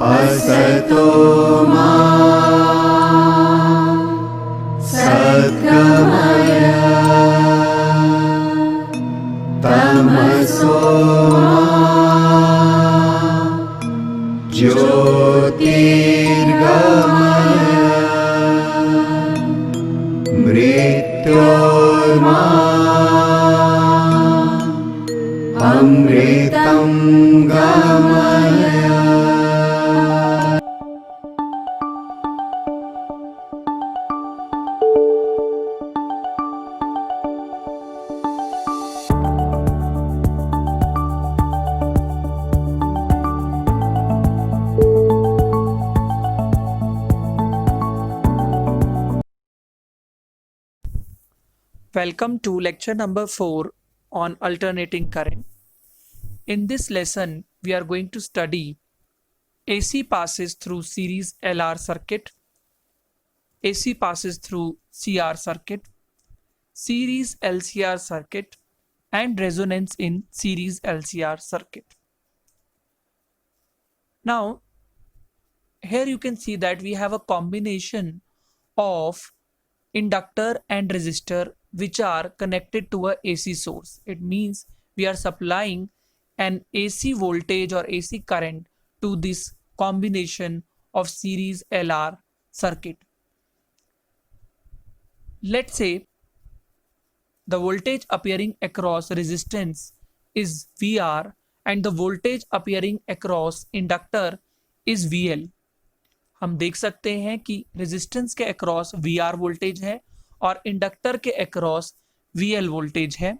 असतो मा सद्गमय तमसो मा ज्योतिर्गमय मृत्योर्मा अमृतं गमय। Welcome to lecture number 4 on alternating current. In this lesson, we are going to study AC passes through series LR circuit, AC passes through CR circuit, series LCR circuit, and resonance in series LCR circuit. Now, here you can see that we have a combination of inductor and resistor which are connected to a AC source. It means we are supplying an AC voltage or AC current to this combination of series LR circuit. Let's say the voltage appearing across resistance is VR and the voltage appearing across inductor is VL. हम देख सकते हैं कि resistance के across VR voltage है और inductor के across VL voltage है।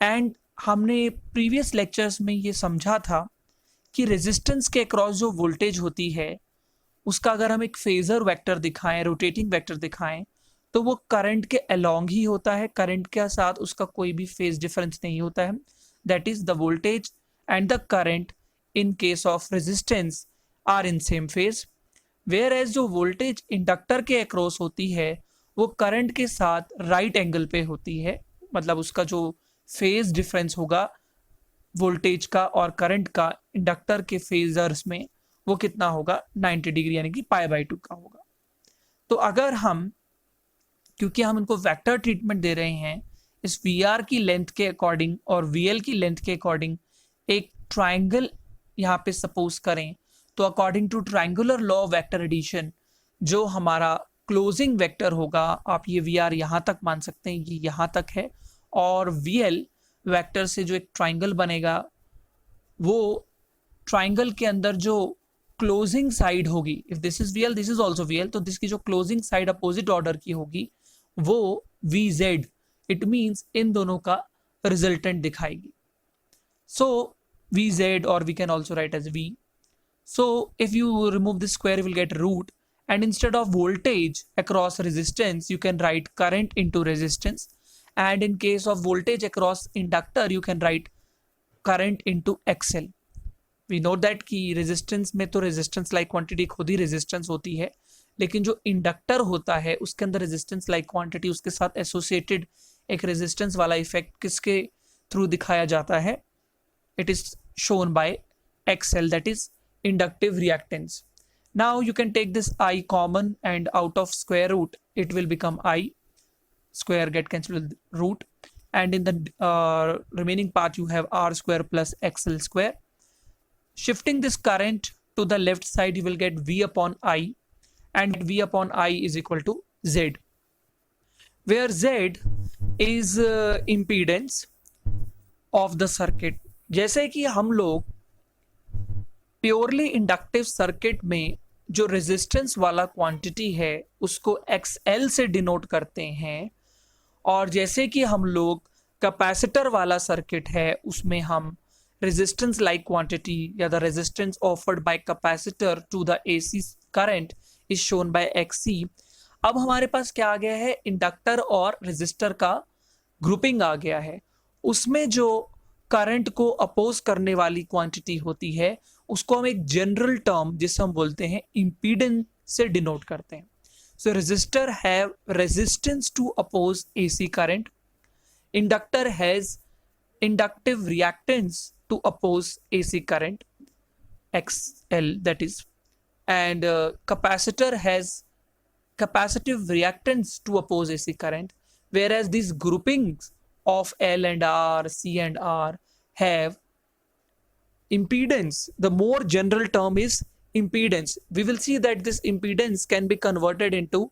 एंड हमने प्रीवियस लेक्चर्स में ये समझा था कि रेजिस्टेंस के अक्रॉस जो वोल्टेज होती है उसका अगर हम एक फेजर वेक्टर दिखाएं, रोटेटिंग वेक्टर दिखाएं, तो वो करंट के अलोंग ही होता है, करंट के साथ उसका कोई भी फेज डिफरेंस नहीं होता है। That is the voltage and the current in case of resistance are in same phase. Where as जो वोल्टेज इंडक्टर के अक्रॉस होती है वो करंट के साथ राइट एंगल पे होती है, मतलब उसका जो फेज डिफरेंस होगा वोल्टेज का और करंट का इंडक्टर के फेजर्स में वो कितना होगा, 90 डिग्री यानी कि π/2 का होगा। तो अगर हम, क्योंकि हम इनको वेक्टर ट्रीटमेंट दे रहे हैं, इस VR की लेंथ के अकॉर्डिंग और VL की लेंथ के अकॉर्डिंग एक ट्राइंगल यहाँ पे सपोज करें, तो according to triangular law of vector addition जो हमारा क्लोजिंग वेक्टर होगा, आप ये VR यहाँ तक मान सकते हैं, ये यहाँ तक है, और VL वेक्टर से जो एक ट्राइंगल बनेगा वो ट्राइंगल के अंदर जो क्लोजिंग साइड होगी, if this is VL this is also VL, तो दिसकी जो क्लोजिंग साइड अपोजिट ऑर्डर की होगी वो VZ, इट मीन्स इन दोनों का रिजल्टेंट दिखाएगी। सो VZ or we can also write as V. So if you remove this square you will get root, and instead of voltage across resistance you can write current into resistance, and in case of voltage across inductor you can write current into XL. We know that कि resistance में तो resistance like quantity खुद ही resistance होती है, लेकिन जो inductor होता है उसके अंदर resistance like quantity उसके साथ associated एक resistance वाला इफेक्ट किसके थ्रू दिखाया जाता है, it is shown by XL, that is inductive reactance. Now you can take this I common and out of square root it will become I, square get cancelled with root, and in the remaining part you have R square plus XL square. Shifting this current to the left side you will get V upon I, and V upon I is equal to Z, where Z is impedance of the circuit. जैसे कि हम लोग purely inductive circuit में जो resistance वाला quantity है उसको XL से डिनोट करते हैं, और जैसे कि हम लोग कैपेसिटर वाला सर्किट है उसमें हम रेजिस्टेंस लाइक क्वांटिटी या the resistance offered by capacitor to the AC current is shown by XC। अब हमारे पास क्या आ गया है, इंडक्टर और रेजिस्टर का ग्रुपिंग आ गया है, उसमें जो करंट को अपोज करने वाली क्वांटिटी होती है उसको हम एक जनरल टर्म जिसे हम बोलते हैं इंपीडेंस से डिनोट करते हैं। So resistor have resistance to oppose AC current, inductor has inductive reactance to oppose AC current, XL, that is, and capacitor has capacitive reactance to oppose AC current, whereas these groupings of L and R, C and R have impedance. The more general term is impedance. We will see that this impedance can be converted into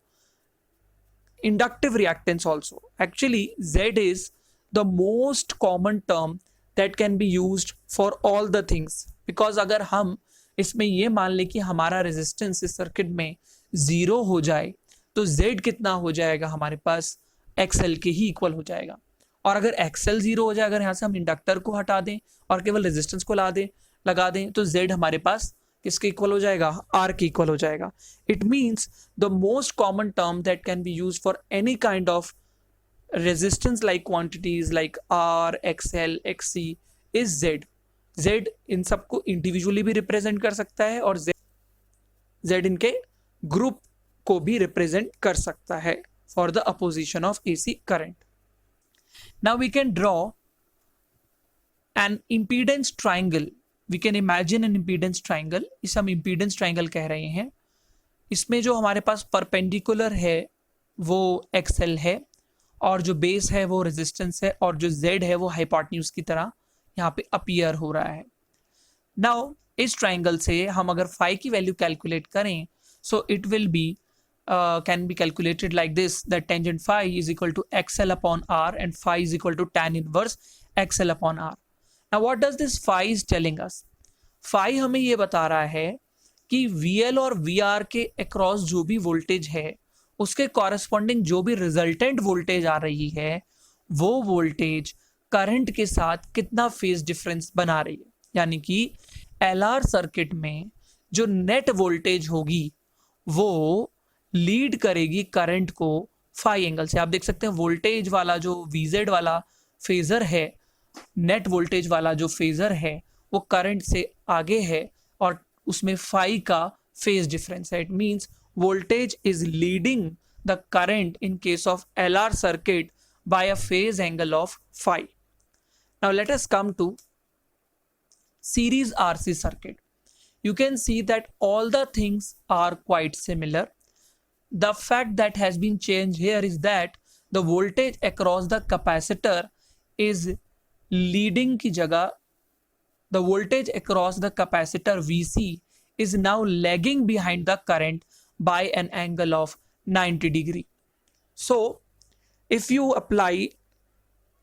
inductive reactance also. Actually, Z is the most common term that can be used for all the things, because अगर हम इसमें ये मान लें कि हमारा resistance इस circuit में 0 हो जाए तो Z कितना हो जाएगा हमारे पास, XL के ही इक्वल हो जाएगा। और अगर XL 0 हो जाए, अगर यहाँ से हम इंडक्टर को हटा दें और केवल रेजिस्टेंस को लगा दें तो Z हमारे पास किसके इक्वल हो जाएगा, R के इक्वल हो जाएगा। It means the most common term that can be use for any kind of resistance like quantities like R, XL, XC is Z. Z इन सबको इंडिविजुअली भी रिप्रेजेंट कर सकता है और Z इनके ग्रुप को भी रिप्रेजेंट कर सकता है for the opposition of AC current. Now we can draw an impedance triangle. We can imagine an impedance triangle. इसे हम इम्पीडेंस ट्राइंगल कह रहे हैं। इसमें जो हमारे पास परपेंडिकुलर है वो XL है और जो बेस है वो रेजिस्टेंस है और जो Z है वो हाइपोटेन्यूज की तरह यहाँ पे अपीयर हो रहा है। नाउ इस ट्राइंगल से हम अगर फाई की वैल्यू कैलकुलेट करें, so it will be can be calculated like this, that tangent phi is equal to XL upon R and phi is equal to tan inverse XL upon R। Now what does this phi is telling us? Phi हमें ये बता रहा है कि VL और VR के across जो भी वोल्टेज है उसके कॉरेस्पॉन्डिंग जो भी रिजल्टेंट वोल्टेज आ रही है वो वोल्टेज करंट के साथ कितना फेज डिफरेंस बना रही है। यानी कि LR सर्किट में जो नेट वोल्टेज होगी वो लीड करेगी करंट को फाई एंगल से। आप देख सकते हैं वोल्टेज वाला जो VZ वाला फेजर है, नेट वोल्टेज वाला जो फेजर है वो करंट से आगे है और उसमें फाई का फेज डिफरेंस है। It means voltage is leading the current in case of LR circuit by a phase angle of phi. Now let us come to series RC circuit. You can see that all the things are quite similar. The fact that has been changed here is that the voltage across the capacitor is leading की जगह the voltage across the capacitor VC is now lagging behind the current by an angle of 90 degree. So if you apply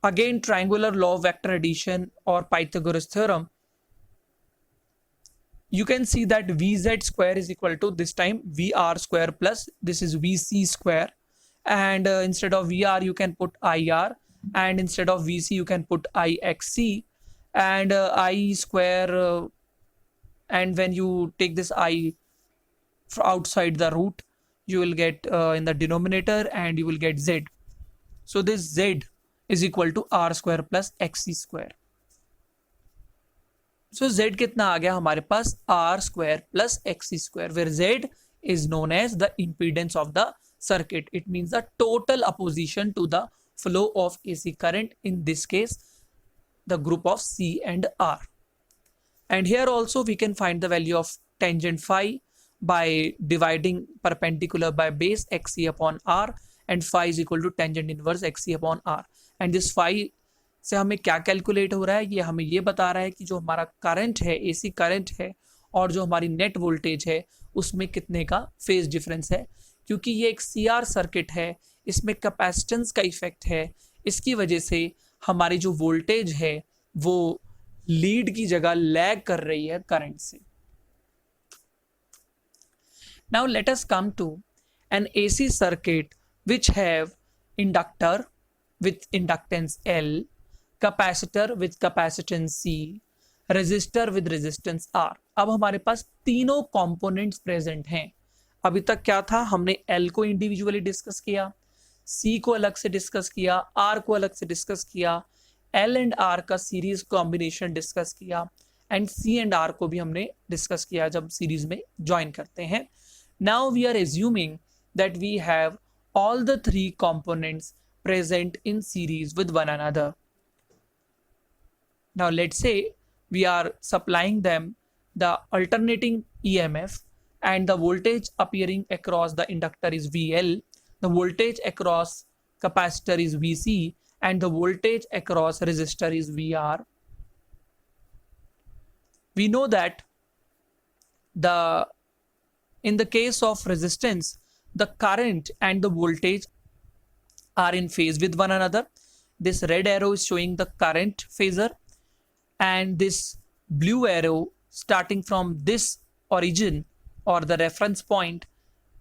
again triangular law of vector addition or Pythagoras theorem, you can see that VZ square is equal to this time VR square plus this is VC square, and instead of VR you can put IR, and instead of VC you can put IXC, and I square and when you take this I outside the root you will get in the denominator and you will get Z. So this Z is equal to R square plus XC square. So Z कितना आ गया हमारे पास, R square plus XC square, where Z is known as the impedance of the circuit. It means the total opposition to the flow of AC current, in this case the group of C and R. And here also we can find the value of tangent phi by dividing perpendicular by base XC upon R, and phi is equal to tangent inverse XC upon R. And this phi से हमें क्या calculate हो रहा है, ये हमें ये बता रहा है कि जो हमारा करंट है, AC करंट है, और जो हमारी नेट वोल्टेज है उसमें कितने का फेज डिफरेंस है। क्योंकि ये एक CR सर्किट है, इसमें कैपेसिटेंस का इफेक्ट है, इसकी वजह से हमारी जो वोल्टेज है वो लीड की जगह लैग कर रही है करंट से। Now let us come to an AC circuit which have inductor with inductance L, capacitor with capacitance C, resistor with resistance R. अब हमारे पास तीनों कंपोनेंट्स प्रेजेंट हैं। अभी तक क्या था, हमने L को इंडिविजुअली डिस्कस किया, C को अलग से डिस्कस किया, R को अलग से डिस्कस किया, L एंड R का सीरीज कॉम्बिनेशन डिस्कस किया, एंड C एंड R को भी हमने डिस्कस किया जब सीरीज में ज्वाइन करते हैं। Now we are assuming that we have all the three components present in series with one another. Now let's say we are supplying them the alternating EMF, and the voltage appearing across the inductor is VL, the voltage across capacitor is VC, and the voltage across resistor is VR. We know that in the case of resistance, the current and the voltage are in phase with one another. This red arrow is showing the current phasor, and this blue arrow starting from this origin or the reference point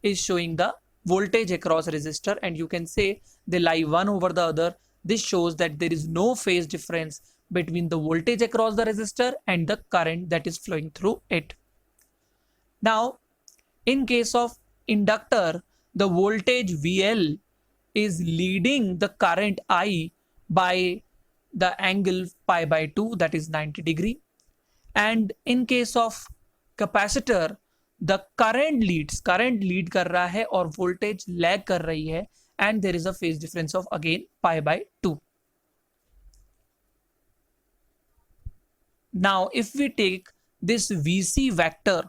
is showing the voltage across resistor, and you can say they lie one over the other. This shows that there is no phase difference between the voltage across the resistor and the current that is flowing through it. Now, in case of inductor, the voltage VL is leading the current I by the angle pi by 2, that is 90 degree. And in case of capacitor, the current lead कर रहा है और voltage lag कर रही है, and there is a phase difference of again pi by 2. Now, if we take this VC vector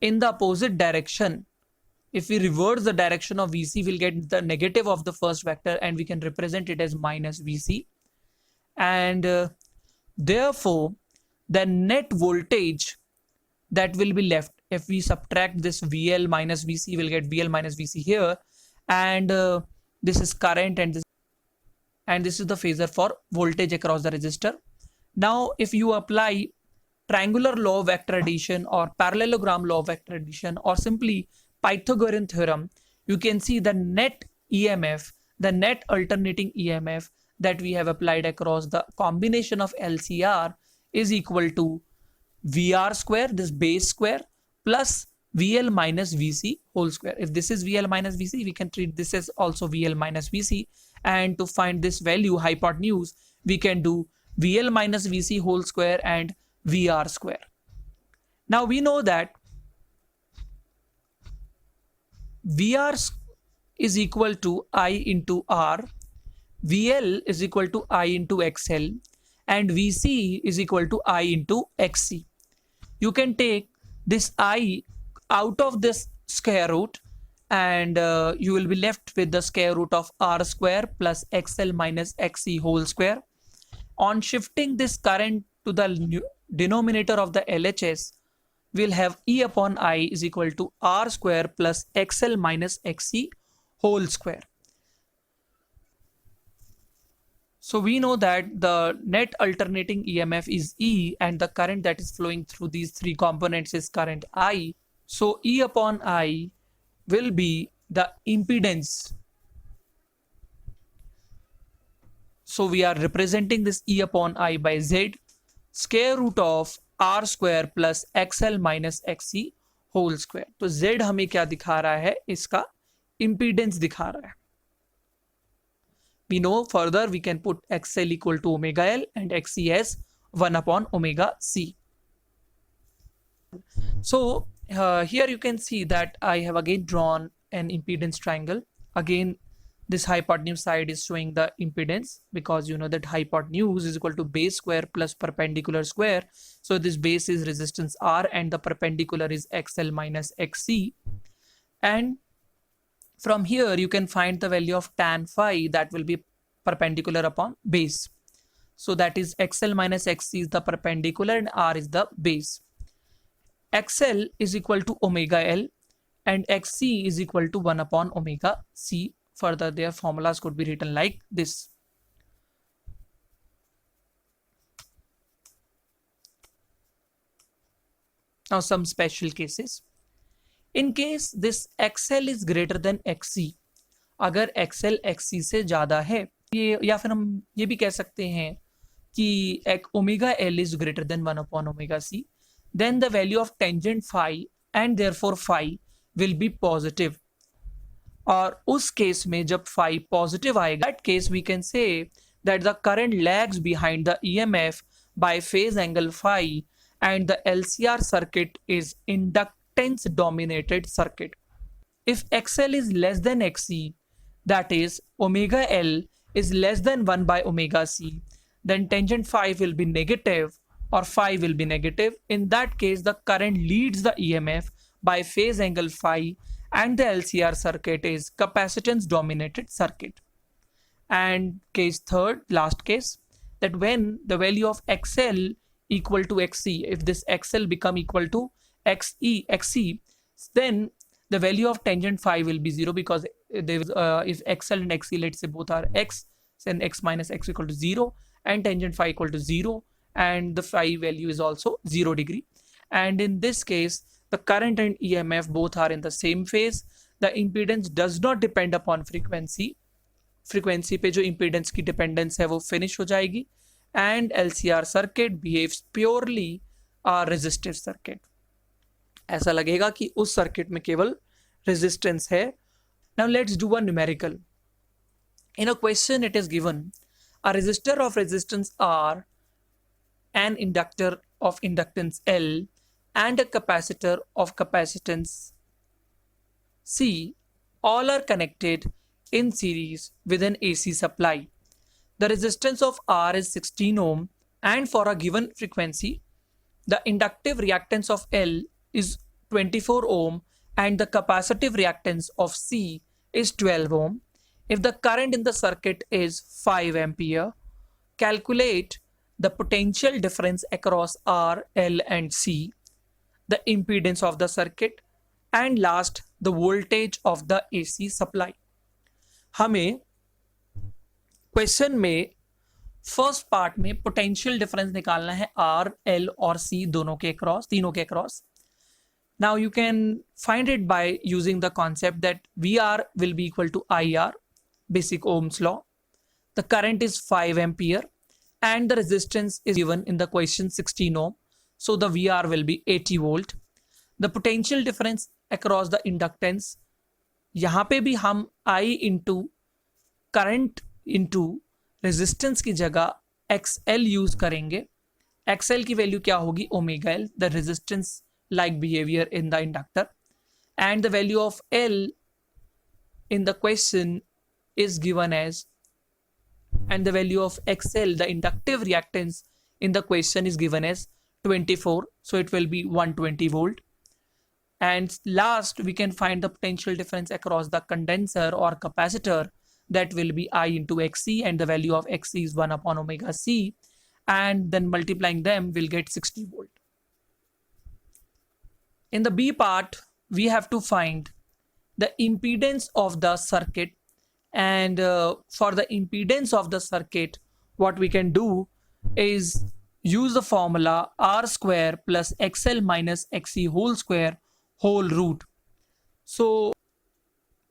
in the opposite direction, if we reverse the direction of VC, we'll get the negative of the first vector, and we can represent it as minus VC. And therefore, the net voltage that will be left, if we subtract this VL minus VC, we'll get VL minus VC here, and this is current, and this is the phasor for voltage across the resistor. Now, if you apply triangular law of vector addition or parallelogram law of vector addition or simply Pythagorean theorem, you can see the net EMF, the net alternating EMF that we have applied across the combination of LCR is equal to VR square, this base square, plus VL minus VC whole square. If this is VL minus VC, we can treat this as also VL minus VC. And to find this value, hypotenuse, we can do VL minus VC whole square and VR square. Now we know that VR is equal to I into R, VL is equal to I into XL, and VC is equal to I into XC. You can take this I out of this square root, and you will be left with the square root of R square plus XL minus XC whole square. On shifting this current to the denominator of the LHS, we'll have E upon I is equal to R square plus XL minus XC whole square. So we know that the net alternating EMF is E, and the current that is flowing through these three components is current I. So E upon I will be the impedance. So we are representing this E upon I by Z, square root of R square plus XL minus XC whole square. तो Z हमें क्या दिखा रहा है? इसका impedance दिखा रहा है. We know further we can put XL equal to omega L and XC as 1 upon omega C. So here you can see that I have again drawn an impedance triangle. Again, this hypotenuse side is showing the impedance, because you know that hypotenuse is equal to base square plus perpendicular square. So this base is resistance R and the perpendicular is XL minus XC. And from here you can find the value of tan phi that will be perpendicular upon base. So that is XL minus XC is the perpendicular and R is the base. XL is equal to omega L and XC is equal to 1 upon omega C. Further, their formulas could be written like this. Now some special cases. In case this XL is greater than XC, अगर XL XC से ज़्यादा है, ये या फिर हम ये भी कह सकते हैं कि एक omega L is greater than 1 upon omega C, then the value of tangent phi and therefore phi will be positive. और उस केस में जब phi positive आएगा, that case we can say that the current lags behind the EMF by phase angle phi and the LCR circuit is inductance dominated circuit. If XL is less than XC, that is omega L is less than 1 by omega C, then tangent phi will be negative or phi will be negative. In that case, the current leads the EMF by phase angle phi, and the LCR circuit is capacitance dominated circuit. And case third, last case, that when the value of XL equal to XC, if this XL become equal to XC, then the value of tangent phi will be 0, because if XL and XC, let's say both are X, then X minus X equal to 0, and tangent phi equal to 0, and the phi value is also 0 degree. And in this case, the current and EMF both are in the same phase. The impedance does not depend upon frequency. Frequency पे जो impedance की dependence है वो finish हो जाएगी, and LCR circuit behaves purely a resistive circuit. ऐसा लगेगा कि उस सर्किट में केवल रेजिस्टेंस है. Now let's do a numerical. In a question it is given a resistor of resistance R, an inductor of inductance L, and a capacitor of capacitance C all are connected in series with an AC supply. The resistance of R is 16 ohm, and for a given frequency, the inductive reactance of L is 24 ohm and the capacitive reactance of C is 12 ohm. If the current in the circuit is 5 ampere, calculate the potential difference across R, L and C, the impedance of the circuit, and last, the voltage of the AC supply. हमें question में first part में potential difference निकालना है R, L और C दोनों के across, तीनों के across. Now you can find it by using the concept that VR will be equal to IR, basic Ohm's law. The current is 5 ampere and the resistance is given in the question 16 ohm. So the VR will be 80 volt. The potential difference across the inductance, यहाँ पे भी हम I into current into resistance की जगह XL use करेंगे. XL की value क्या होगी? Omega L, the resistance like behavior in the inductor, and the value of L in the question is given as, and the value of XL, the inductive reactance in the question is given as 24, so it will be 120 volt. And last, we can find the potential difference across the condenser or capacitor, that will be I into XC, and the value of XC is 1 upon omega C, and then multiplying them will get 60 volt. In the B part, we have to find the impedance of the circuit, and for the impedance of the circuit, what we can do is use the formula R square plus XL minus XC whole square whole root. So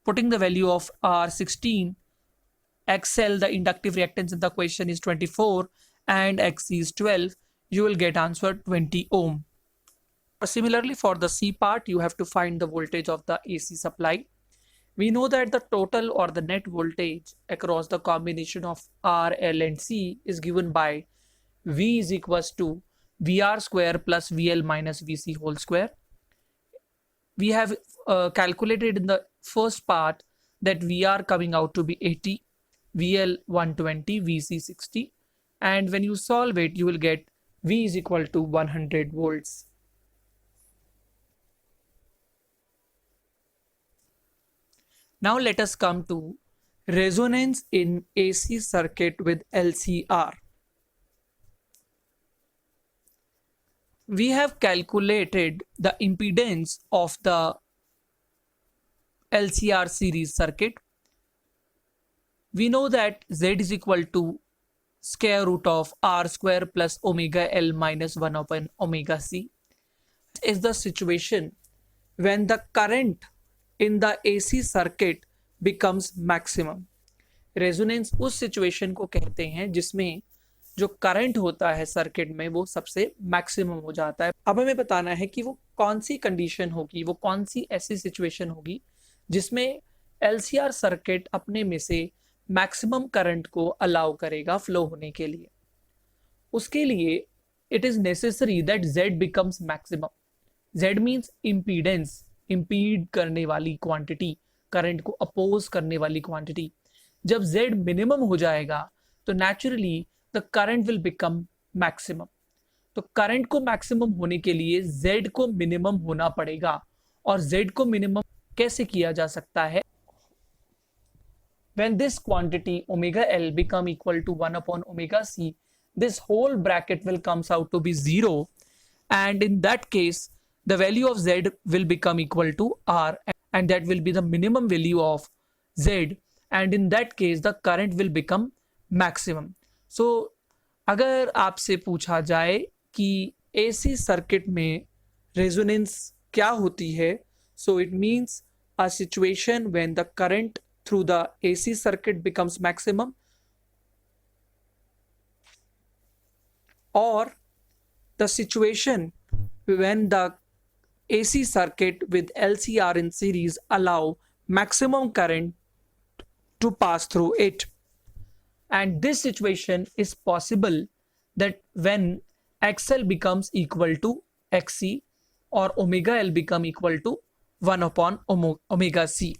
putting the value of R16, XL, the inductive reactance in the question is 24 and XC is 12, you will get answer 20 ohm. Similarly, for the C part, you have to find the voltage of the AC supply. We know that the total or the net voltage across the combination of R, L and C is given by V is equals to VR square plus VL minus VC whole square. We have calculated in the first part that VR coming out to be 80, VL 120, VC 60, and when you solve it, you will get V is equal to 100 volts. Now let us come to resonance in AC circuit with LCR. We have calculated the impedance of the LCR series circuit. We know that Z is equal to square root of R square plus omega L minus 1 upon omega C. Is the situation when the current in the AC circuit becomes maximum. Resonance उस situation को कहते हैं जिसमें जो current होता है circuit में वो सबसे मैक्सिमम हो जाता है. अब हमें बताना है कि वो कौन सी कंडीशन होगी, वो कौन सी ऐसी सिचुएशन होगी जिसमें LCR सर्किट अपने में से मैक्सिमम करंट को अलाउ करेगा फ्लो होने के लिए. उसके लिए it is necessary that Z becomes maximum. Z means impedance, impede करने वाली क्वांटिटी, करंट को अपोज करने वाली क्वांटिटी. जब Z मिनिमम हो जाएगा तो naturally the current will become maximum. तो करंट को मैक्सिमम होने के लिए Z को मिनिमम होना पड़ेगा, और Z को मिनिमम कैसे किया जा सकता है? When this quantity omega L become equal to 1 upon omega C, this whole bracket will comes out to be 0, and in that case the value of Z will become equal to R, and that will be the minimum value of Z, and in that case the current will become maximum. So अगर आपसे पूछा जाए कि AC circuit में resonance क्या होती है, so it means a situation when the current through the AC circuit becomes maximum, or the situation when the AC circuit with LCR in series allow maximum current to pass through it. And this situation is possible that when XL becomes equal to XC, or omega L become equal to 1 upon omega C.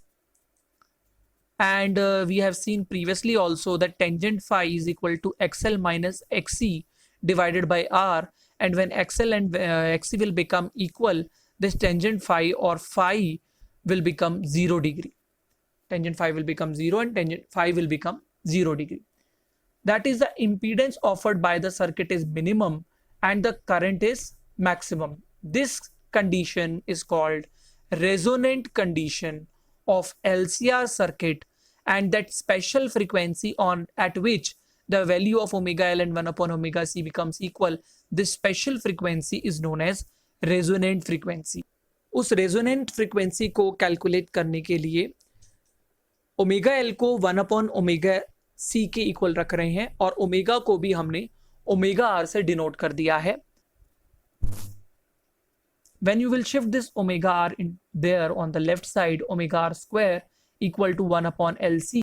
And we have seen previously also that tangent phi is equal to XL minus XC divided by R, and when XL and XC will become equal, this tangent phi or phi will become 0 degree. Tangent phi will become 0 and tangent phi will become 0 degree. That is, the impedance offered by the circuit is minimum and the current is maximum. This condition is called resonant condition of LCR circuit, and that special frequency on at which the value of omega L and 1 upon omega C becomes equal, this special frequency is known as resonant frequency. उस resonant frequency को calculate करने के लिए omega L को 1 upon omega C के equal रख रहे हैं, और ओमेगा को भी हमने ओमेगा आर से डिनोट कर दिया है. When you will shift this omega r in there on the left side, omega r square equal to 1 upon LC,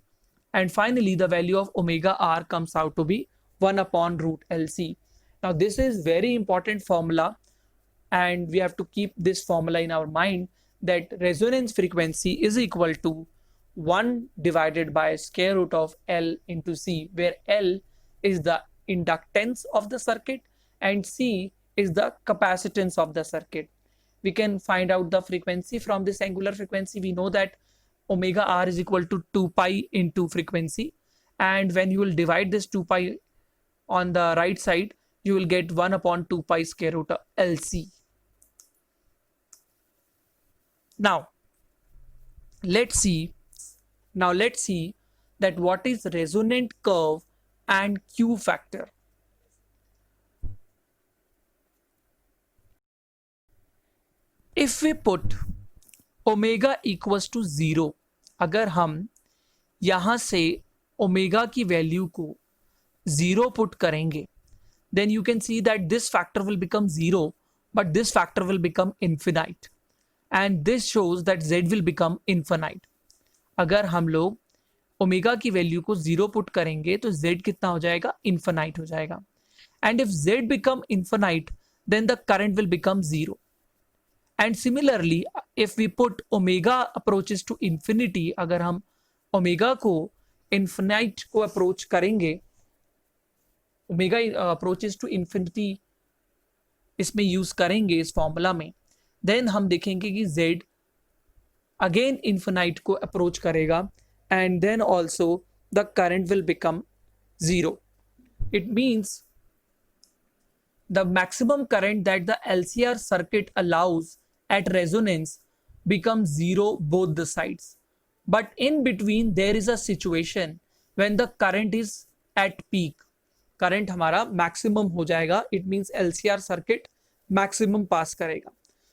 and finally the value of omega r comes out to be 1 upon root LC. Now this is very important formula, and we have to keep this formula in our mind, that resonance frequency is equal to 1 divided by square root of L into C, where L is the inductance of the circuit and C is the capacitance of the circuit. We can find out the frequency from this angular frequency. We know that omega r is equal to 2 pi into frequency, and when you will divide this 2 pi on the right side, you will get 1 upon 2 pi square root of LC. Now let's see that what is resonant curve and Q factor. If we put omega equals to 0, अगर हम यहाँ से omega की value को 0 put करेंगे, then you can see that this factor will become 0, but this factor will become infinite, and this shows that Z will become infinite. अगर हम लोग ओमेगा की वैल्यू को 0 पुट करेंगे तो Z कितना हो जाएगा? इन्फिनाइट हो जाएगा. And if Z become infinite, then the current will become 0. And similarly, if we put omega approaches to infinity, अगर हम ओमेगा को infinite को अप्रोच करेंगे, ओमेगा approaches to infinity इसमें यूज करेंगे इस फॉर्मूला में, देन हम देखेंगे कि Z अगेन infinite को अप्रोच करेगा, and then also the current will become 0. It means the maximum current that the LCR circuit allows at resonance becomes 0 both the sides. But in between there is a situation when the current is at peak. Current हमारा maximum हो जाएगा. It means LCR circuit maximum pass करेगा.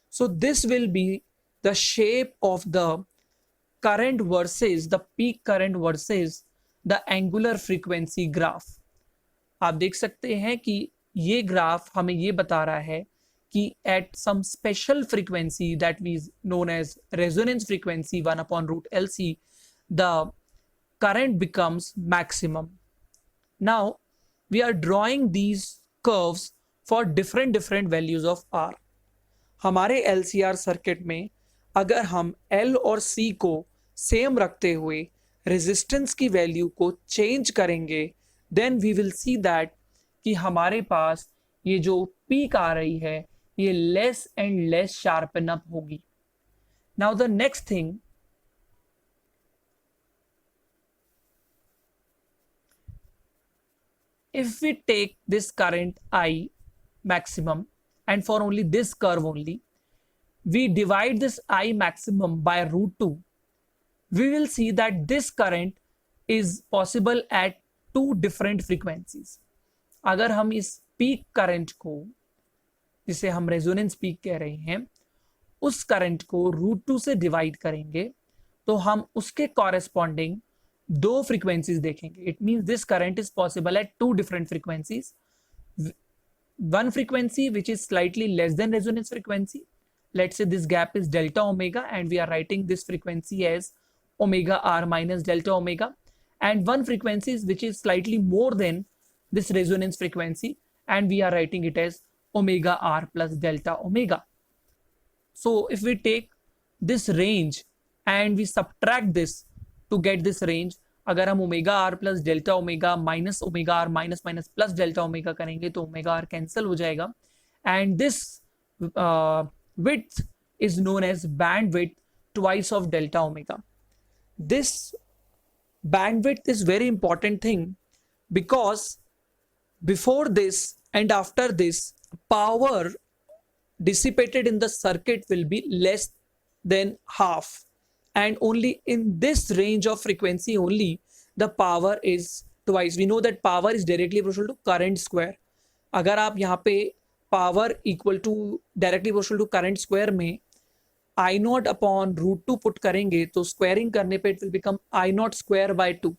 So this will be the shape of the current versus the peak current versus the angular frequency graph. आप देख सकते हैं कि ये ग्राफ हमें ये बता रहा है कि at some special frequency that is known as resonance frequency 1 upon root LC, the current becomes maximum. Now we are drawing these curves for different values of R. हमारे LCR सर्किट में अगर हम L और C को same रखते हुए resistance की value को चेंज करेंगे, then we will see that कि हमारे पास ये जो पीक आ रही है ये less and less sharpen up होगी. Now the next thing, if we take this current I maximum and for only this curve only, we divide this I maximum by root 2, we will see that this current is possible at two different frequencies. अगर हम इस peak current को, जिसे हम resonance peak कह रहे हैं, उस करंट को रूट 2 से डिवाइड करेंगे तो हम उसके कॉरेस्पॉन्डिंग दो फ्रीक्वेंसीज देखेंगे. It means this current is possible at two different frequencies. One frequency which is slightly less than resonance frequency, let's say this gap is delta omega and we are writing this frequency as omega r minus delta omega, and one frequency which is slightly more than this resonance frequency and we are writing it as omega r plus delta omega. So if we take this range and we subtract this to get this range, अगर हम omega R plus delta omega minus omega R minus minus plus delta omega करेंगे तो omega R cancel हो जाएगा, and this width is known as bandwidth twice of delta omega. This bandwidth is very important thing because before this and after this, power dissipated in the circuit will be less than half, and only in this range of frequency only the power is twice. We know that power is directly proportional to current square. अगर आप यहाँ पे power equal to directly proportional to current square में I naught upon root 2 put करेंगे तो squaring करने पे it will become I naught square by 2.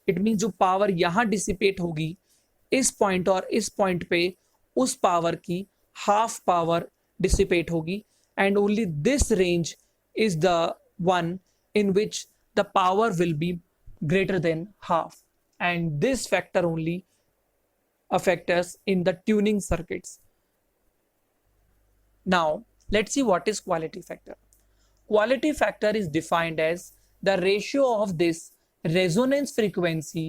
It means जो पावर यहाँ डिसिपेट होगी इस पॉइंट और इस पॉइंट पे उस पावर की हाफ पावर डिसिपेट होगी, and only this range is the one in which the power will be greater than half, and this factor only affect us in the tuning circuits. Now let's see what is quality factor. Quality factor is defined as the ratio of this resonance frequency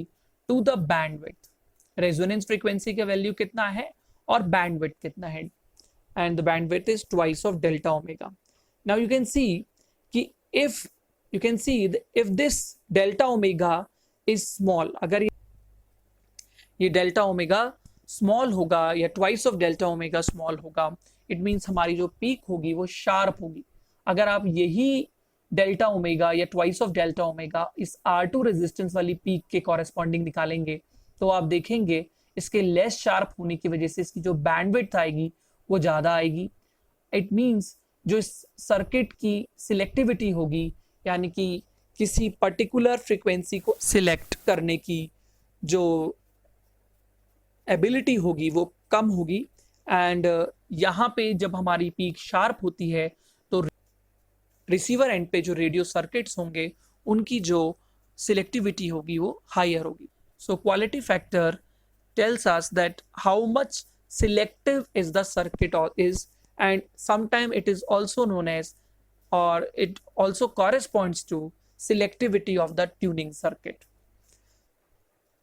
to the bandwidth. Resonance frequency का value कितना है और bandwidth कितना है, and the bandwidth is twice of delta omega. Now you can see कि if this delta omega is small, अगर ये delta omega small होगा या twice of delta omega small होगा, it means हमारी जो peak होगी वो sharp होगी. अगर आप यही delta omega या twice of delta omega इस R2 resistance वाली peak के corresponding निकालेंगे तो आप देखेंगे इसके less sharp होने की वजह से इसकी जो bandwidth आएगी वो ज़्यादा आएगी. It means जो इस सर्किट की सिलेक्टिविटी होगी, यानी कि किसी पर्टिकुलर फ्रीक्वेंसी को सिलेक्ट करने की जो एबिलिटी होगी वो कम होगी, एंड यहाँ पे जब हमारी पीक शार्प होती है तो रिसीवर एंड पे जो रेडियो सर्किट्स होंगे उनकी जो सिलेक्टिविटी होगी वो हायर होगी. So quality factor tells us that how much selective is the circuit is, and sometimes it is also known as, or it also corresponds to selectivity of the tuning circuit.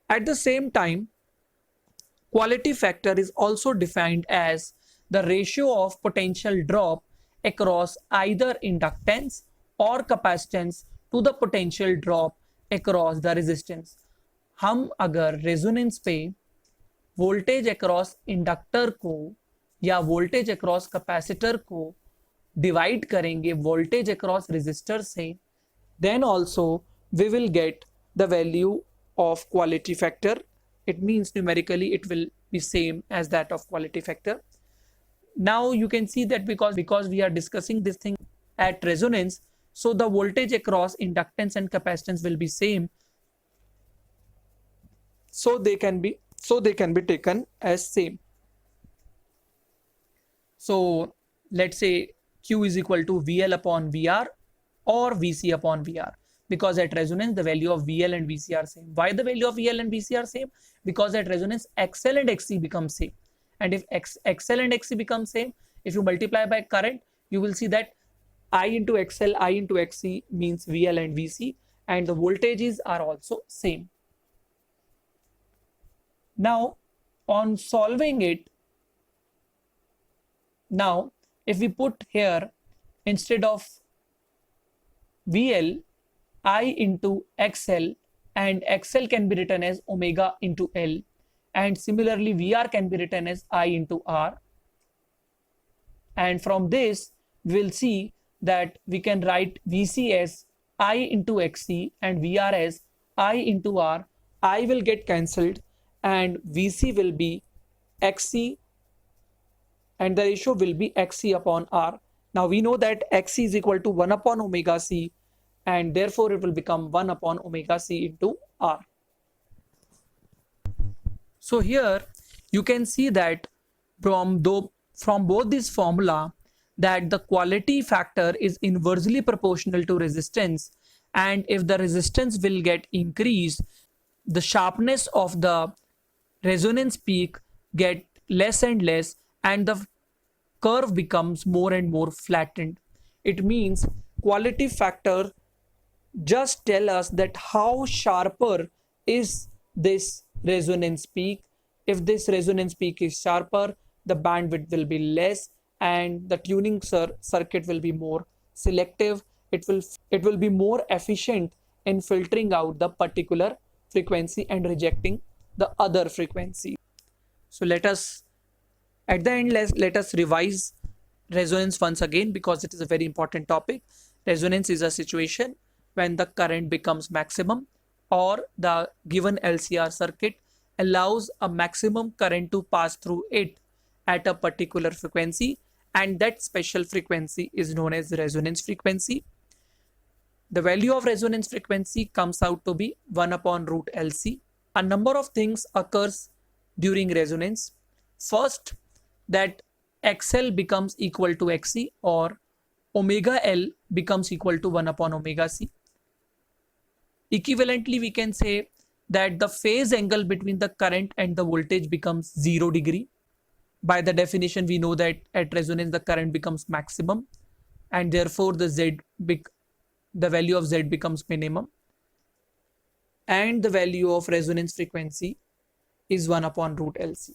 At the same time, quality factor is also defined as the ratio of potential drop across either inductance or capacitance to the potential drop across the resistance. हम अगर resonance पे voltage across inductor को या voltage across capacitor को divide करेंगे voltage across resistor से, then also we will get the value of quality factor. It means numerically it will be same as that of quality factor. Now you can see that because we are discussing this thing at resonance, so the voltage across inductance and capacitance will be same, so they can be taken as same. So let's say Q is equal to VL upon VR or VC upon VR, because at resonance the value of VL and VC are same. Why the value of VL and VC are same? Because at resonance XL and XC become same, and if XL and XC become same, if you multiply by current you will see that I into XL, I into XC means VL and VC, and the voltages are also same. Now on solving it, Now, if we put here instead of VL, I into XL, and XL can be written as omega into L, and similarly VR can be written as I into R. And from this, we'll see that we can write VC as I into XC and VR as I into R. I will get cancelled and VC will be XC and the ratio will be XC upon R. Now we know that XC is equal to 1 upon omega C, and therefore it will become 1 upon omega C into R. So here you can see that from both this formula that the quality factor is inversely proportional to resistance, and if the resistance will get increased, the sharpness of the resonance peak get less and less, and the curve becomes more and more flattened. It means quality factor just tell us that how sharper is this resonance peak. If this resonance peak is sharper, the bandwidth will be less and the tuning circuit will be more selective. It will be more efficient in filtering out the particular frequency and rejecting the other frequency. So let us at the end let us revise resonance once again, because it is a very important topic. Resonance is a situation when the current becomes maximum or the given LCR circuit allows a maximum current to pass through it at a particular frequency, and that special frequency is known as resonance frequency. The value of resonance frequency comes out to be 1 upon root LC. A number of things occurs during resonance. First, that XL becomes equal to XC or omega L becomes equal to 1 upon omega C. Equivalently, we can say that the phase angle between the current and the voltage becomes 0 degree. By the definition, we know that at resonance the current becomes maximum, and therefore the value of Z becomes minimum, and the value of resonance frequency is 1 upon root LC.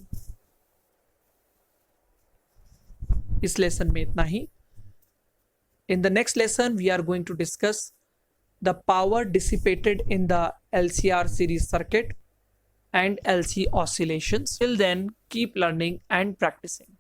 इस lesson में इतना ही. In the next lesson, we are going to discuss the power dissipated in the LCR series circuit and LC oscillations. Till then, keep learning and practicing.